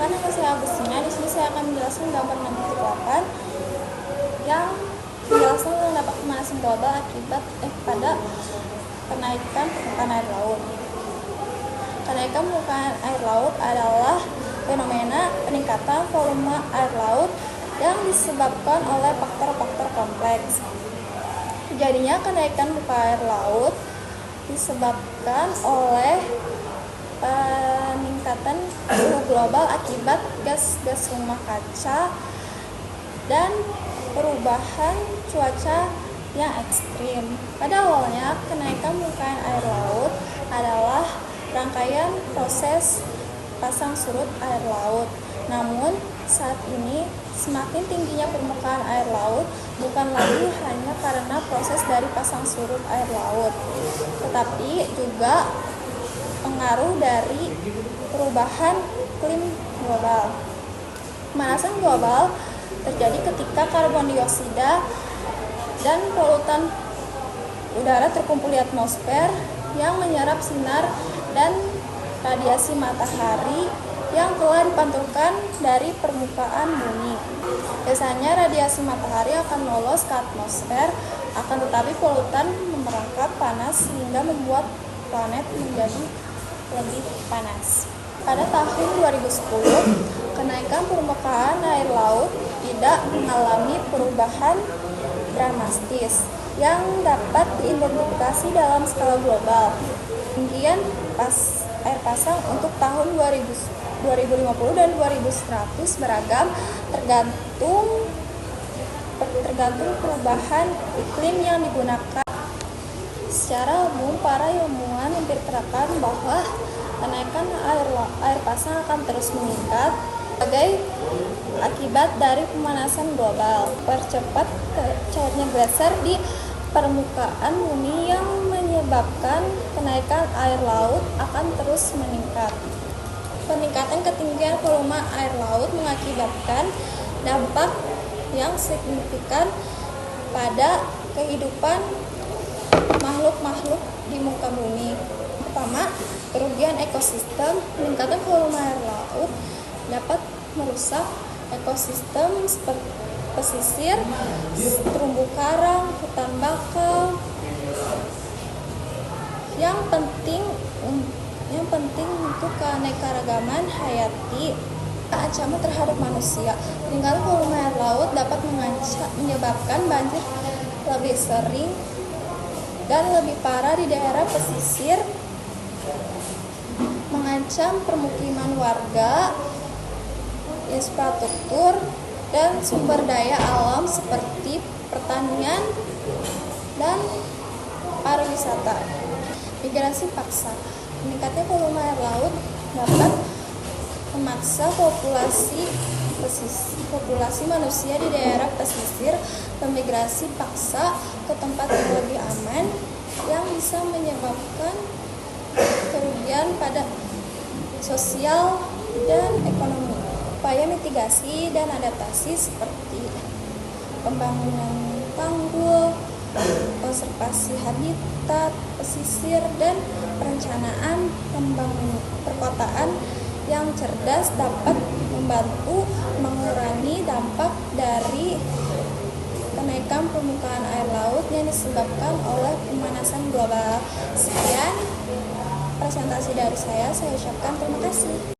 Perkenalkan, nama saya Agustina. Di sini saya akan menjelaskan gambar 6.8 yang menjelaskan tentang dampak pemanasan global akibat pada kenaikan permukaan air laut. Kenaikan permukaan air laut adalah fenomena peningkatan volume air laut yang disebabkan oleh faktor-faktor kompleks. Terjadinya kenaikan muka air laut disebabkan oleh peningkatan suhu global akibat gas-gas rumah kaca dan perubahan cuaca yang ekstrim. Pada awalnya, kenaikan muka air laut adalah rangkaian proses pasang surut air laut. Namun, saat ini semakin tingginya permukaan air laut bukan lagi hanya karena proses dari pasang surut air laut, tetapi juga pengaruh dari perubahan iklim global. Pemanasan global terjadi ketika karbon dioksida dan polutan udara terkumpul di atmosfer yang menyerap sinar dan radiasi matahari yang telah dipantulkan dari permukaan bumi. Biasanya radiasi matahari akan lolos ke atmosfer, akan tetapi polutan memerangkap panas sehingga membuat planet menjadi lebih panas. Pada tahun 2010, kenaikan permukaan air laut tidak mengalami perubahan dramatis yang dapat diidentifikasi dalam skala global. Ketinggian air pasang untuk tahun 2050 dan 2100 beragam tergantung perubahan iklim yang digunakan. Secara umum, para ilmuwan memperkirakan bahwa kenaikan air pasang akan terus meningkat sebagai akibat dari pemanasan global. Percepat cairnya gletser di permukaan bumi yang menyebabkan kenaikan air laut akan terus meningkat. Peningkatan ketinggian volume air laut mengakibatkan dampak yang signifikan pada kehidupan makhluk-makhluk di muka bumi. Pertama, kerugian ekosistem. Peningkatan volume air laut dapat merusak ekosistem seperti pesisir, terumbu karang, hutan bakau. Yang penting untuk keanekaragaman hayati. Ancaman terhadap manusia. Peningkatan volume air laut dapat menyebabkan banjir lebih sering dan lebih parah di daerah pesisir, mengancam permukiman warga, infrastruktur, dan sumber daya alam seperti pertanian dan pariwisata. Migrasi paksa. Meningkatnya volume air laut dapat memaksa populasi manusia di daerah pesisir bermigrasi paksa ke tempat yang lebih aman, yang bisa menyebabkan kerugian pada sosial dan ekonomi. Upaya mitigasi dan adaptasi seperti pembangunan tanggul, konservasi habitat pesisir, dan perencanaan pembangunan perkotaan yang cerdas dapat membantu mengurangi dampak dari kenaikan permukaan air laut yang disebabkan oleh pemanasan global. Sekian presentasi dari saya ucapkan terima kasih.